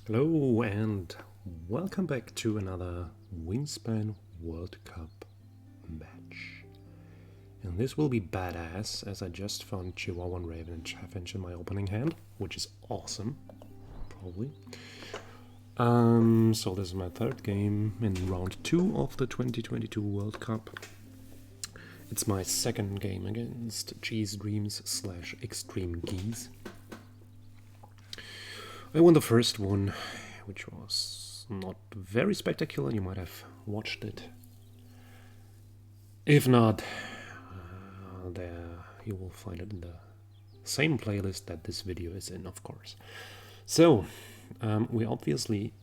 Hello and welcome back to another Wingspan World Cup match. And this will be badass, as I just found Chihuahuan Raven and Chaffinch in my opening hand, which is awesome, probably. So this is my third game in round 2 of the 2022 World Cup. It's my second game against Cheese Dreams / Extreme Geese. I won the first one, which was not very spectacular. You might have watched it. If not, there you will find it in the same playlist that this video is in, of course. So, we obviously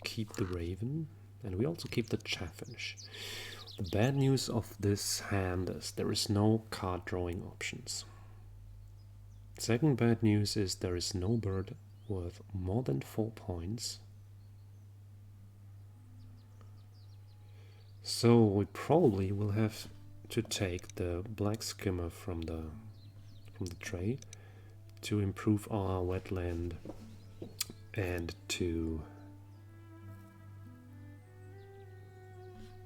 keep the Raven, and we also keep the Chaffinch. The bad news of this hand is there is no card drawing options. Second bad news is there is no bird worth more than 4 points. So we probably will have to take the black skimmer from the tray to improve our wetland and to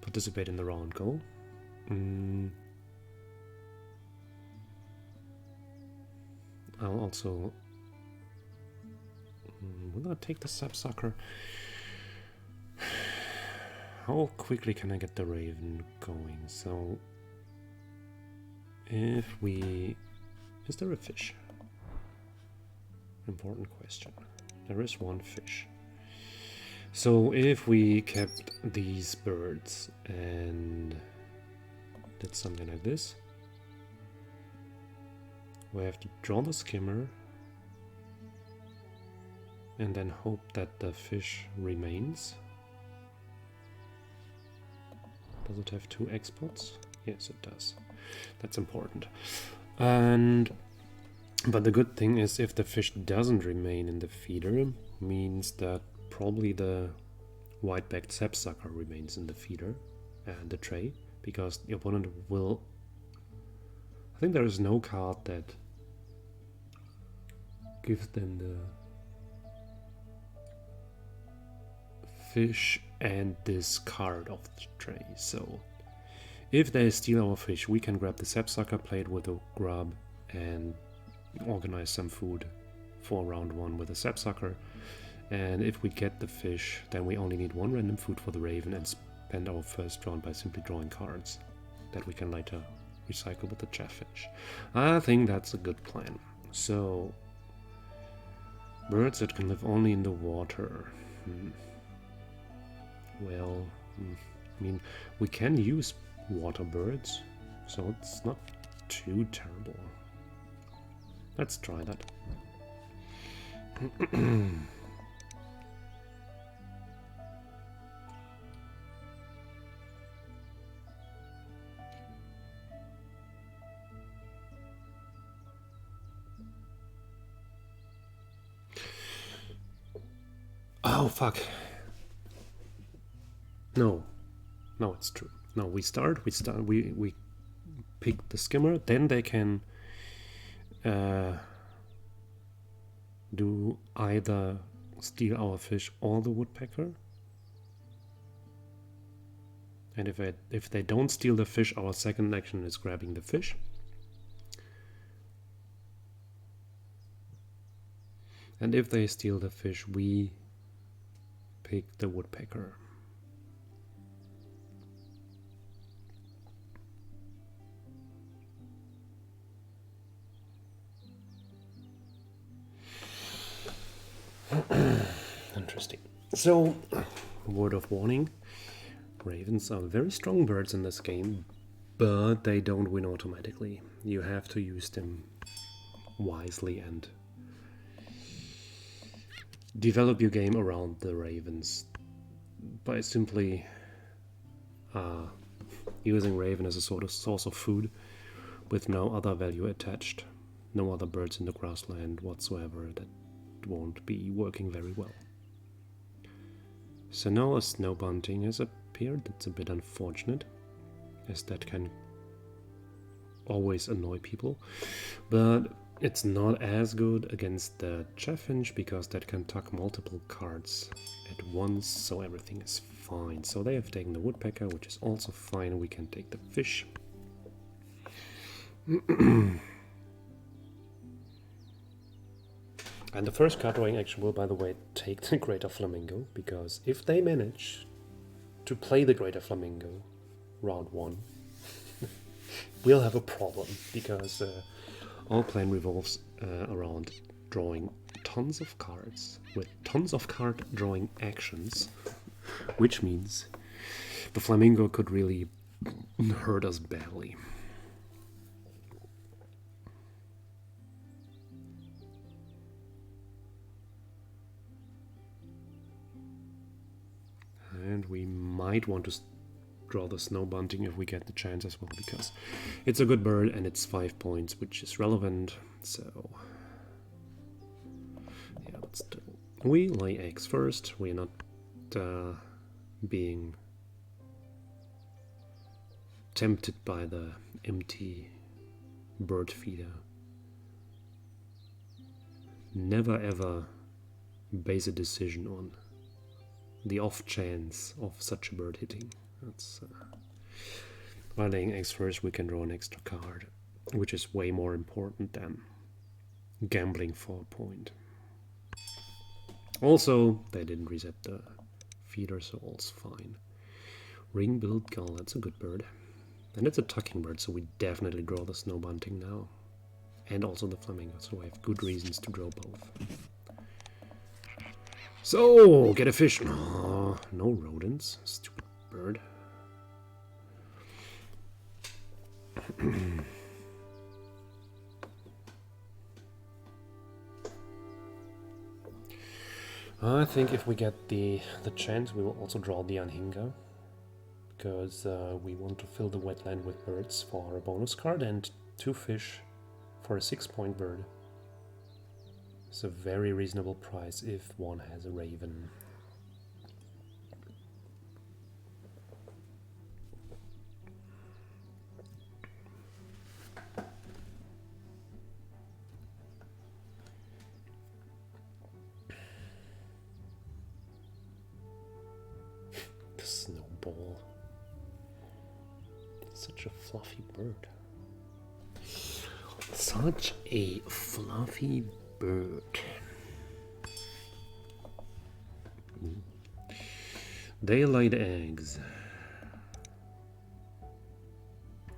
participate in the round goal. I'll also... will I take the sapsucker? How quickly can I get the Raven going? So... if we... is there a fish? Important question. There is one fish. So if we kept these birds and did something like this, we have to draw the skimmer and then hope that the fish remains. Does it have 2 exports? Yes, it does. That's important. But the good thing is if the fish doesn't remain in the feeder, means that probably the white-backed sapsucker remains in the feeder and the tray, because the opponent will... I think there is no card that gives them the fish and this card of the tray. So if they steal our fish, we can grab the sapsucker, play it with a grub, and organize some food for round 1 with a sapsucker. And if we get the fish, then we only need 1 random food for the Raven and spend our first round by simply drawing cards that we can later recycle with the Chaffinch. I think that's a good plan. So, birds that can live only in the water. Well, I mean, we can use water birds, so it's not too terrible. Let's try that. Oh, fuck. No, it's true. No, we pick the skimmer, then they can do either steal our fish or the woodpecker. And if they don't steal the fish, our second action is grabbing the fish. And if they steal the fish, we pick the woodpecker. Interesting. So, word of warning, ravens are very strong birds in this game, but they don't win automatically. You have to use them wisely and develop your game around the ravens by simply using raven as a sort of source of food with no other value attached, no other birds in the grassland whatsoever. That won't be working very well. So now a snow bunting has appeared. That's a bit unfortunate, as that can always annoy people, but It's not as good against the chaffinch because that can tuck multiple cards at once, so everything is fine. So they have taken the woodpecker, which is also fine. We can take the fish. And the first card drawing action will, by the way, take the Greater Flamingo, because if they manage to play the Greater Flamingo round 1, we'll have a problem, because our plan revolves around drawing tons of cards with tons of card drawing actions, which means the Flamingo could really hurt us badly. And we might want to draw the snow bunting if we get the chance as well, because it's a good bird and it's 5 points, which is relevant. So yeah, let's do. We lay eggs first. We're not being tempted by the empty bird feeder. Never ever base a decision on the off chance of such a bird hitting. That's by laying eggs first, we can draw an extra card, which is way more important than gambling for a point. Also, they didn't reset the feeder, so all's fine. Ring-billed gull, that's a good bird. And it's a tucking bird, so we definitely draw the snow bunting now. And also the flamingo, so I have good reasons to draw both. So, get a fish. Oh, no rodents. Stupid bird. I think if we get the chance, we will also draw the anhinga, because we want to fill the wetland with birds for a bonus card, and 2 fish for a 6-point bird. It's a very reasonable price if one has a raven. The snowball. Such a fluffy bird. Such a fluffy bird. They laid eggs.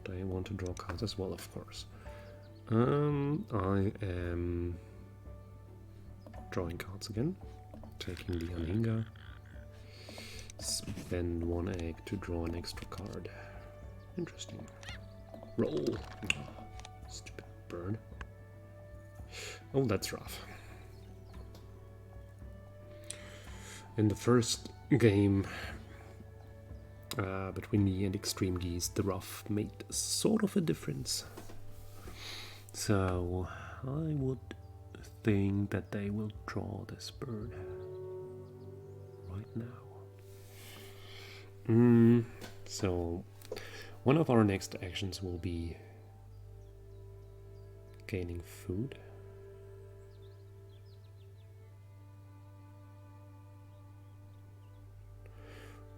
Do I want to draw cards as well? Of course. I am drawing cards again. Taking the anhinga. Spend 1 egg to draw an extra card. Interesting. Roll. Oh, stupid bird. Oh, that's rough. In the first game between me and Extreme Geese, the rough made sort of a difference. So I would think that they will draw this bird right now. So one of our next actions will be gaining food.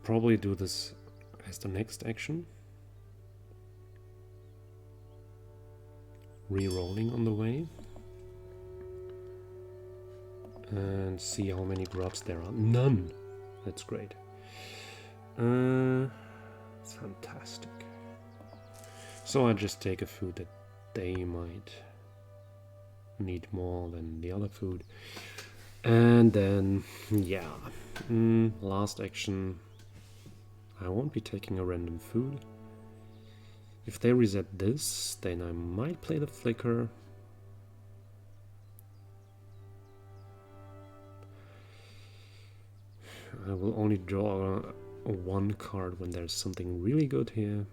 Probably do this as the next action. Re-rolling on the way. And see how many grubs there are. None! That's great. Fantastic. So I just take a food that they might need more than the other food. And then, yeah. Last action. I won't be taking a random food. If they reset this, then I might play the flicker. I will only draw a 1 card when there's something really good here.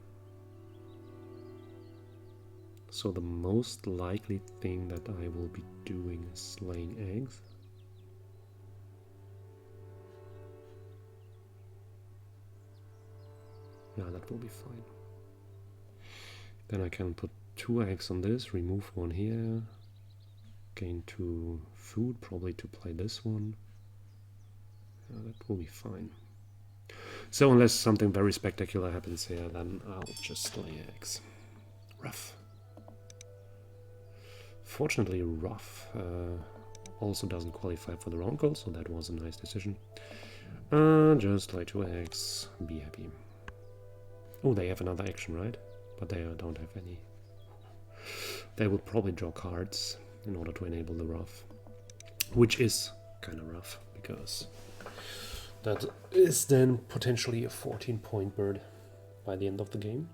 So the most likely thing that I will be doing is laying eggs. Yeah, that will be fine. Then I can put 2 eggs on this, remove 1 here, gain 2 food, probably to play this one. That will be fine. So unless something very spectacular happens here, then I'll just lay eggs. Rough. Fortunately, rough also doesn't qualify for the round goal, so that was a nice decision. Just lay 2 eggs, be happy. Oh, they have another action, right? But they don't have any. They would probably draw cards in order to enable the rough, which is kind of rough, because that is then potentially a 14-point bird by the end of the game.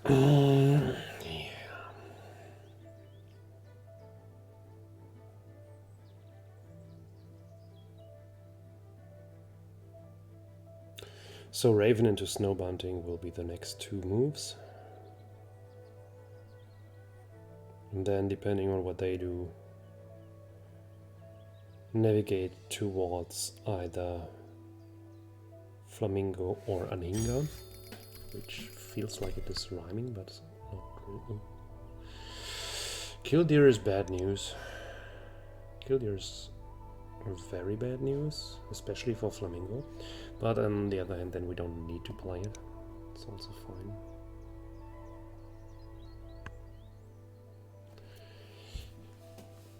Yeah. So Raven into Snow Bunting will be the next 2 moves. And then, depending on what they do, navigate towards either Flamingo or Anhinga, which feels like it is rhyming, but not really. Killdeer is bad news. Killdeer is very bad news, especially for Flamingo. But on the other hand, then we don't need to play it. It's also fine.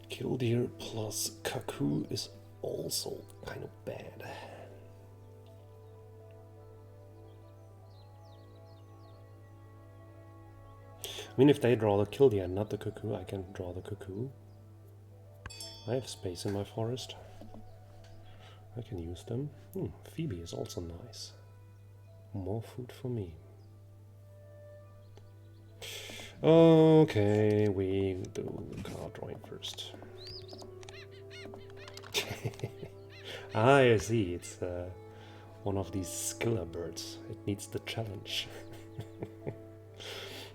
Killdeer plus Cuckoo is also kind of bad. I mean, if they draw the Killdeer and not the Cuckoo, I can draw the Cuckoo. I have space in my forest. I can use them. Phoebe is also nice. More food for me. Okay, we do card drawing first. I see, it's one of these skiller birds. It needs the challenge.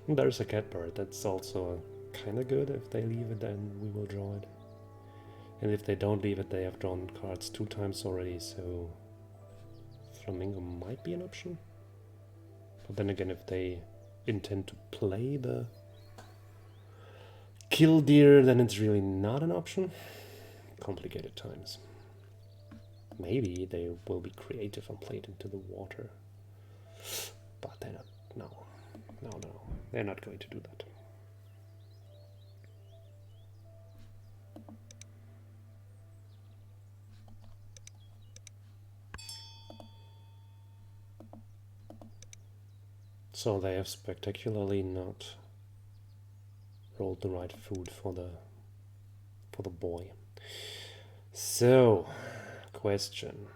There's a catbird, that's also kind of good. If they leave it, then we will draw it. And if they don't leave it, they have drawn cards 2 times already, so Flamingo might be an option. But then again, if they intend to play the Killdeer, then it's really not an option. Complicated times. Maybe they will be creative and play it into the water. But they're not. No, they're not going to do that. So they have spectacularly not rolled the right food for the boy. So, question.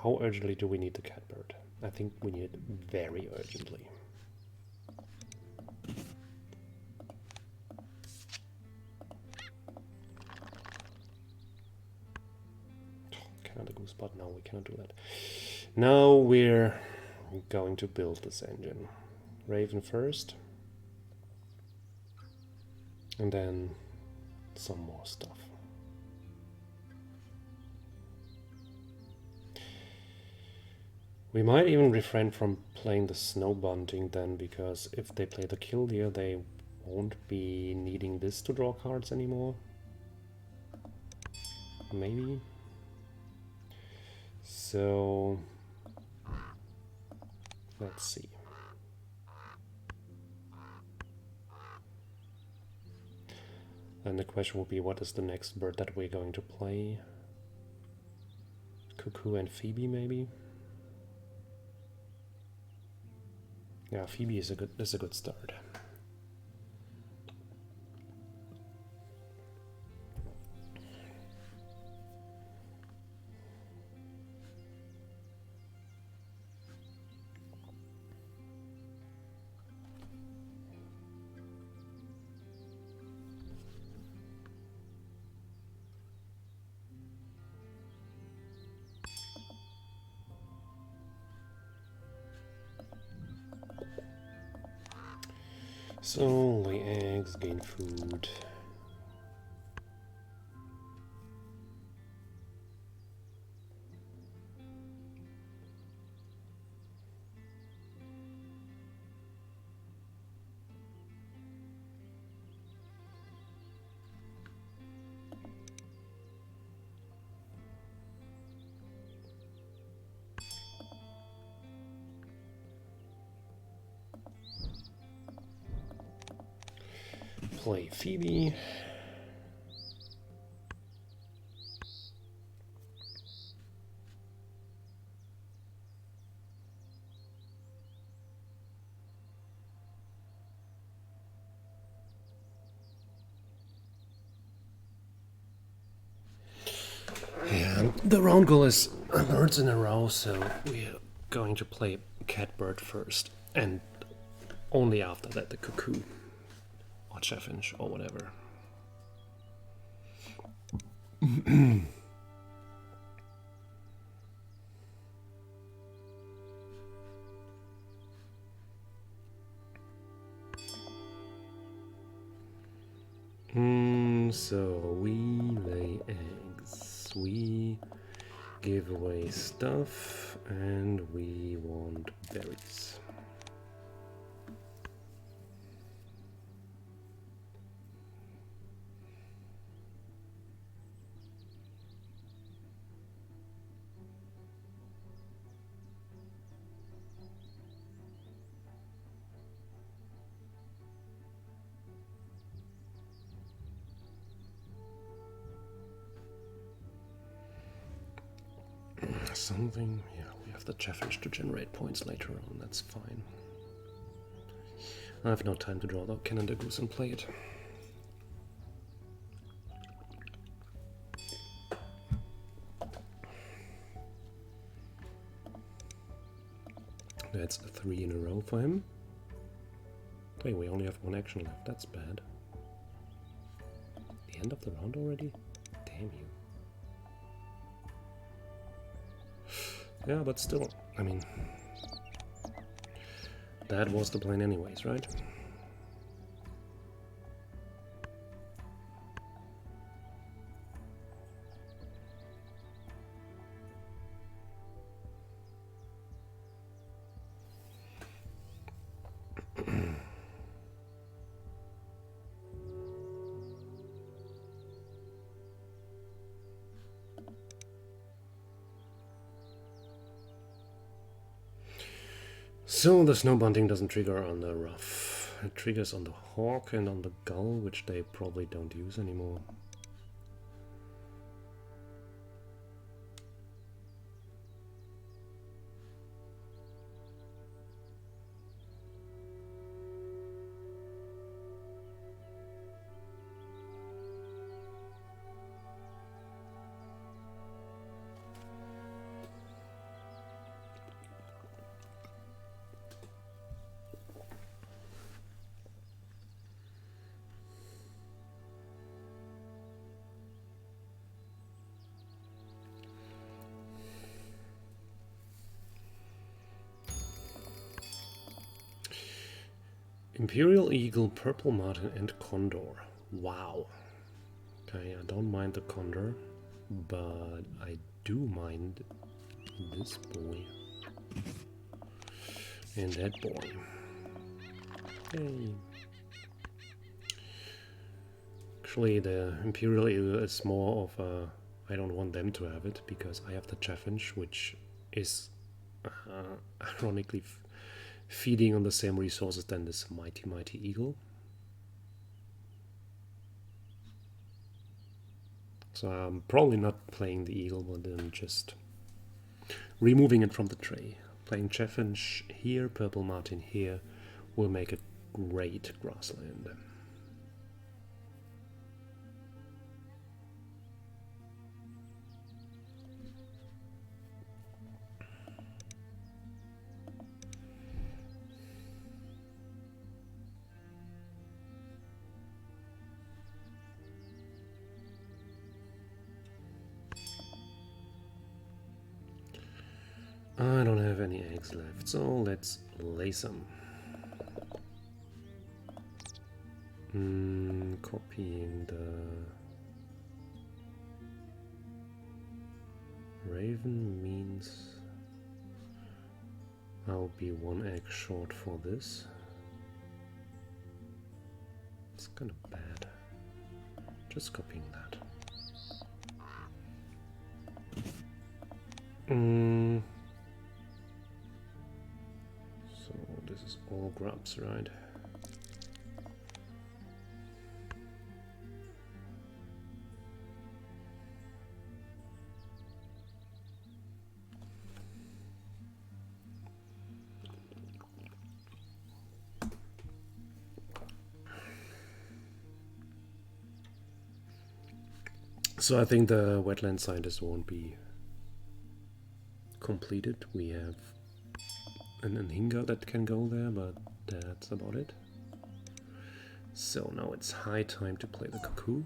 How urgently do we need the catbird? I think we need it very urgently. Canada Goose, but no, we cannot do that. Now we're going to build this engine. Raven first. And then some more stuff. We might even refrain from playing the Snow Bunting then, because if they play the Killdeer, they won't be needing this to draw cards anymore. Maybe. So let's see. And the question will be, what is the next bird that we're going to play? Cuckoo and Phoebe, maybe? Yeah, Phoebe is a good start. So, lay eggs, gain food. Play Phoebe. Yeah, the round goal is birds in a row, so we're going to play catbird first, and only after that the cuckoo or chaffinch or whatever. So we lay eggs, we give away stuff, and we want berries. Something, yeah, we have the chaffinch to generate points later on, that's fine. I have no time to draw the Canada Goose and play it. That's 3 in a row for him. Hey, we only have 1 action left, that's bad. The end of the round already? Damn you. Yeah, but still, I mean, that was the plan anyways, right? So the snow bunting doesn't trigger on the ruff. It triggers on the hawk and on the gull, which they probably don't use anymore. Imperial Eagle, Purple Martin, and Condor. Wow. Okay, I don't mind the Condor, but I do mind this boy. And that boy. Yay. Actually, the Imperial Eagle is more of a... I don't want them to have it, because I have the chaffinch, which is ironically feeding on the same resources than this mighty eagle. So I'm probably not playing the eagle, but then just removing it from the tray. Playing chaffinch here, purple martin here, will make a great grassland. I don't have any eggs left, so let's lay some. Copying the raven means I'll be 1 egg short for this. It's kind of bad. Just copying that. So this is all grubs, right? So I think the wetland scientist won't be completed. We have an Anhinga that can go there, but that's about it. So now it's high time to play the cuckoo.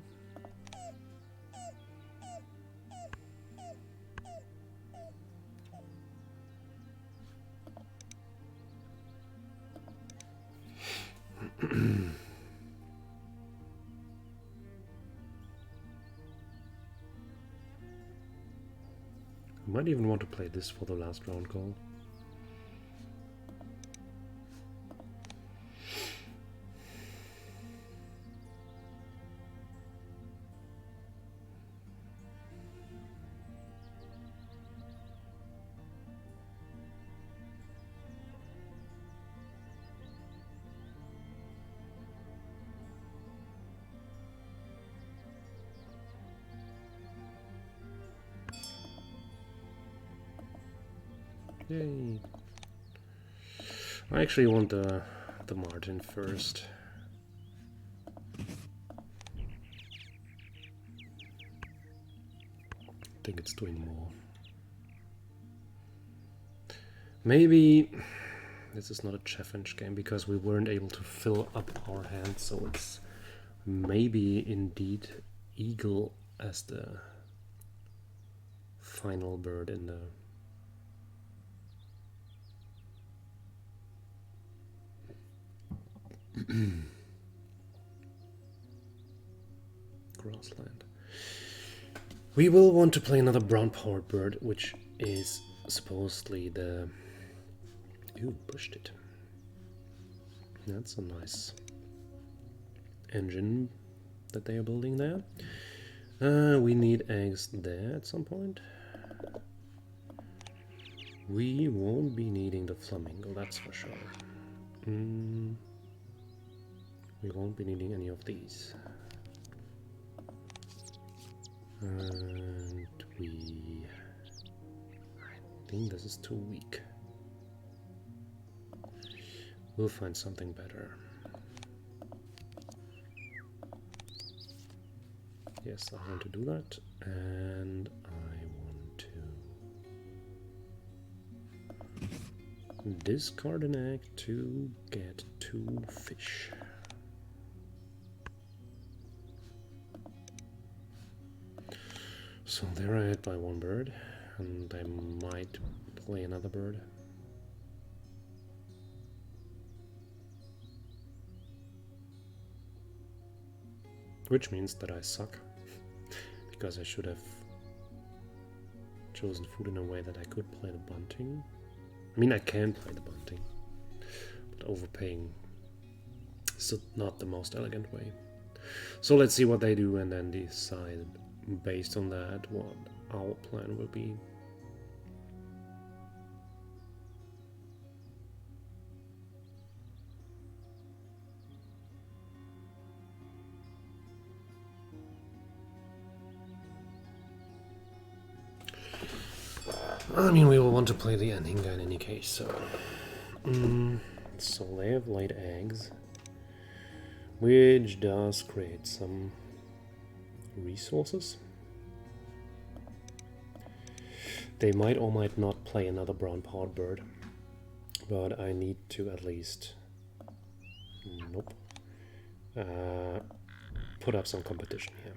I might even want to play this for the last round goal. Yay. I actually want the margin first. I think it's doing more. Maybe this is not a challenge game because we weren't able to fill up our hands, so it's maybe indeed eagle as the final bird in the grassland. We will want to play another brown powered bird, which is supposedly the... Ooh, pushed it. That's a nice engine that they are building there. We need eggs there at some point. We won't be needing the flamingo, that's for sure. We won't be needing any of these. And I think this is too weak. We'll find something better. Yes, I want to do that, and I want to discard an egg to get 2 fish. So they're ahead by 1 bird, and I might play another bird. Which means that I suck, because I should have chosen food in a way that I could play the bunting. I mean, I can play the bunting, but overpaying is not the most elegant way. So let's see what they do and then decide based on that what our plan will be. I mean, we will want to play the Anhinga in any case, so... so they have laid eggs, which does create some resources. They might or might not play another brown powered bird, but I need to at least... Nope. Put up some competition here.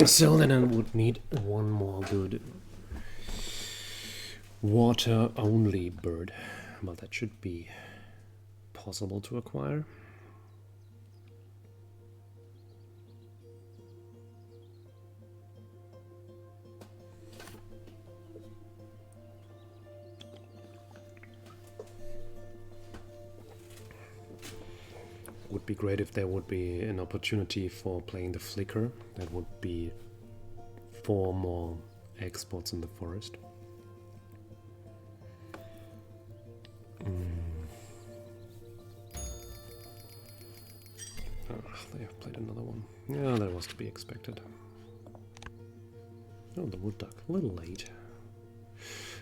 So then I would need one more good water-only bird. Well, that should be possible to acquire. Would be great if there would be an opportunity for playing the flicker. That would be 4 more egg spots in the forest. They have played another one. Yeah, that was to be expected. Oh, the wood duck. A little late.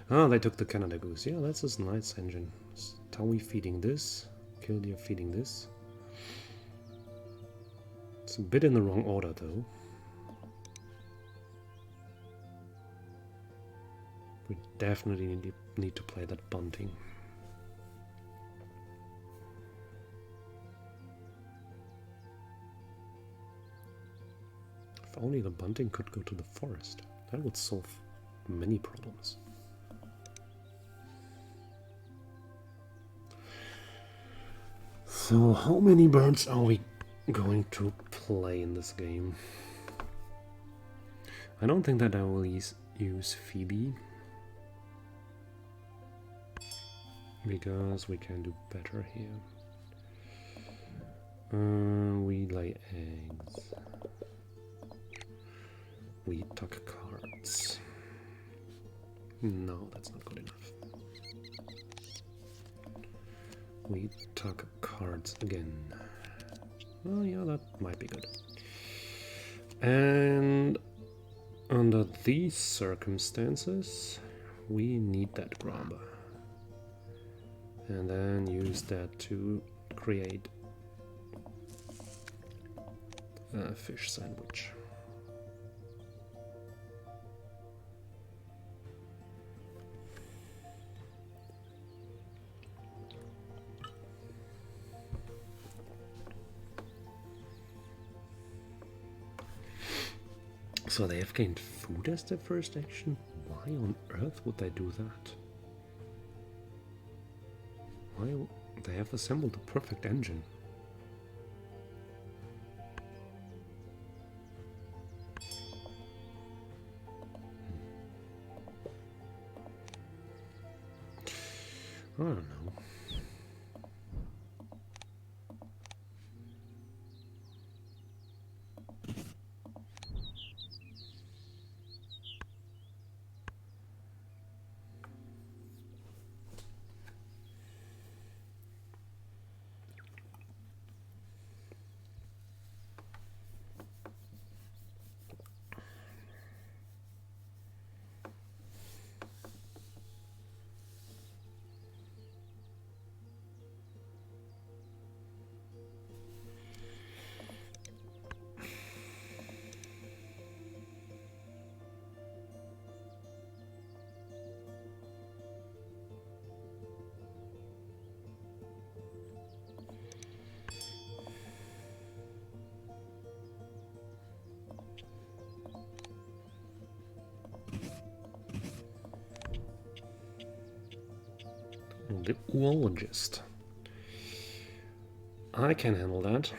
Ah, they took the Canada goose. Yeah, that's a nice engine. Towie feeding this. Killdeer feeding this. It's a bit in the wrong order, though. We definitely need to play that bunting. If only the bunting could go to the forest. That would solve many problems. So how many birds are we going to play in this game? I don't think that I will use Phoebe, because we can do better here. We lay eggs. We tuck cards. No, that's not good enough. We tuck cards again. Oh yeah, that might be good. And under these circumstances, we need that grabber. And then use that to create a fish sandwich. So they have gained food as their first action? Why on earth would they do that? Why? They have assembled the perfect engine. I don't know. The oologist. I can handle that.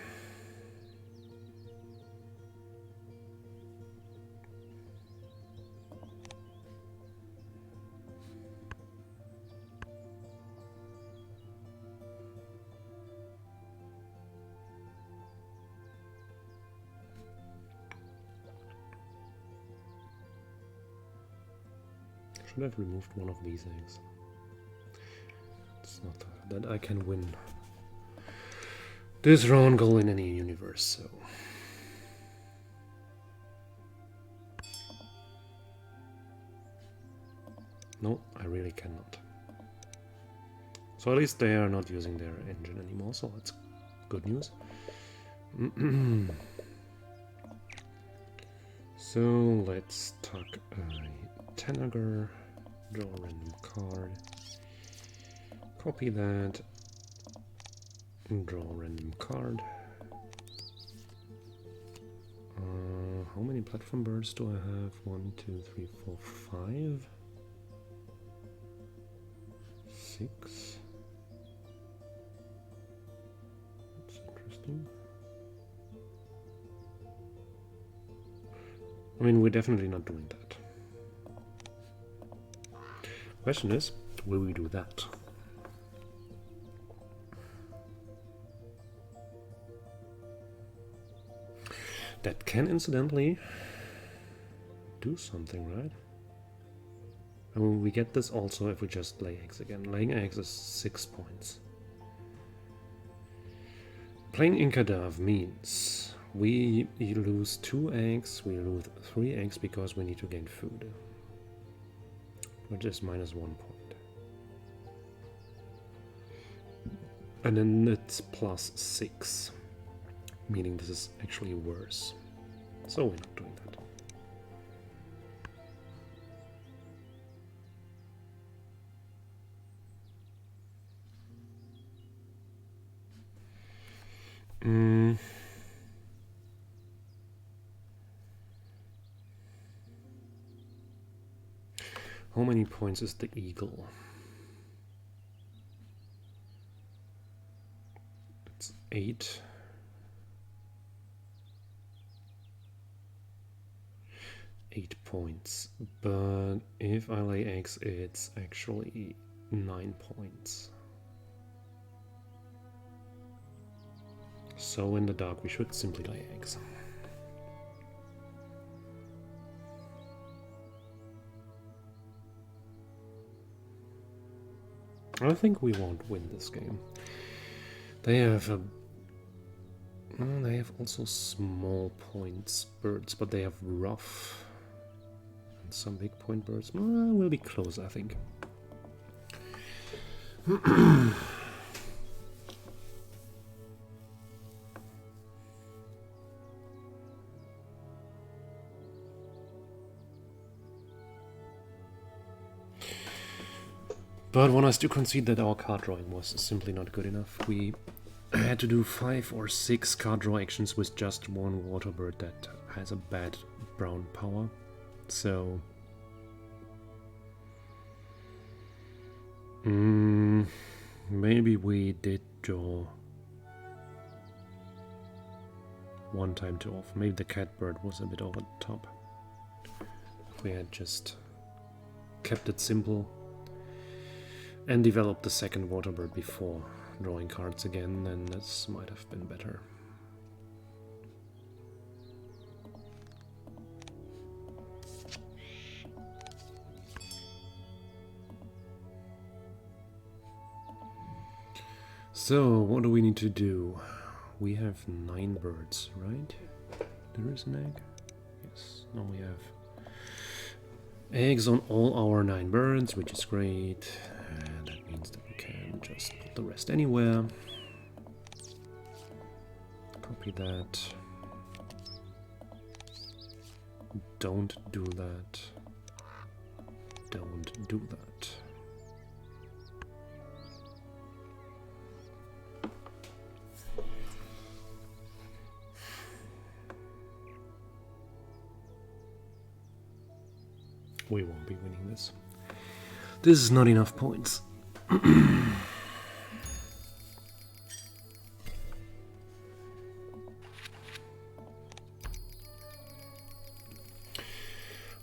Should have removed one of these eggs. It's not that I can win this round goal in any universe, so. No, I really cannot. So at least they are not using their engine anymore, so that's good news. So let's tuck a Tanager, draw a random card, copy that, and draw a random card. How many platform birds do I have? 1, 2, 3, 4, 5, 6. That's interesting. I mean, we're definitely not doing that. Question is, will we do that? That can incidentally do something, right? I mean, we get this also if we just lay eggs again. Laying eggs is 6 points. Playing Incadav means we lose 2 eggs, we lose 3 eggs because we need to gain food. Which is -1 point. And then it's +6. Meaning this is actually worse. So we're not doing that. How many points is the eagle? It's 8. Points, but if I lay eggs, it's actually 9 points. So in the dark, we should simply lay eggs. I think we won't win this game. They have also small points birds, but they have rough and some big point birds. We'll be close, I think. But one has to concede that our card drawing was simply not good enough. We had to do 5 or 6 card draw actions with just one water bird that has a bad brown power. So maybe we did draw one time too often. Maybe the cat bird was a bit over the top. If we had just kept it simple and developed the second water bird before drawing cards again, then this might have been better. So, what do we need to do? We have 9 birds, right? There is an egg? Yes. Now we have eggs on all our 9 birds, which is great. And that means that we can just put the rest anywhere. Copy that. Don't do that. Don't do that. We won't be winning this. This is not enough points.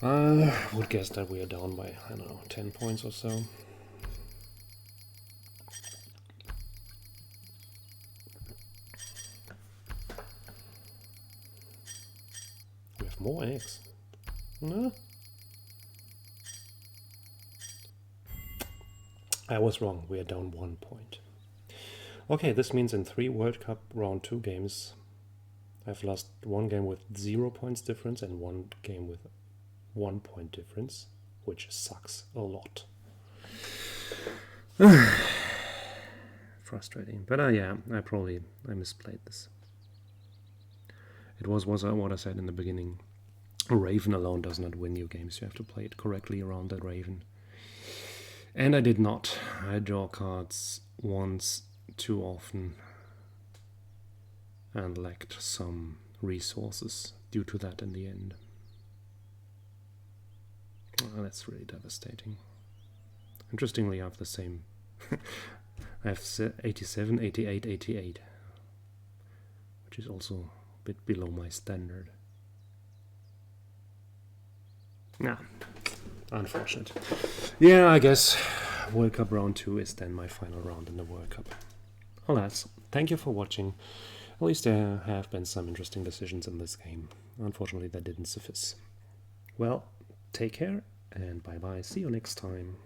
I would guess that we are down by, I don't know, 10 points or so. We have more eggs. No? I was wrong, we are down 1 point. Okay, this means in 3 World Cup Round 2 games, I've lost 1 game with 0 points difference and 1 game with 1 point difference, which sucks a lot. Frustrating, but yeah, I misplayed this. It was what I said in the beginning. A raven alone does not win you games, you have to play it correctly around that raven. And I did not. I draw cards once too often and lacked some resources due to that in the end. Oh, that's really devastating. Interestingly, I have the same. I have 87, 88, 88, which is also a bit below my standard. Nah, unfortunate. Yeah, I guess World Cup Round 2 is then my final round in the World Cup. Alas, thank you for watching. At least there have been some interesting decisions in this game. Unfortunately, that didn't suffice. Well, take care and bye-bye. See you next time.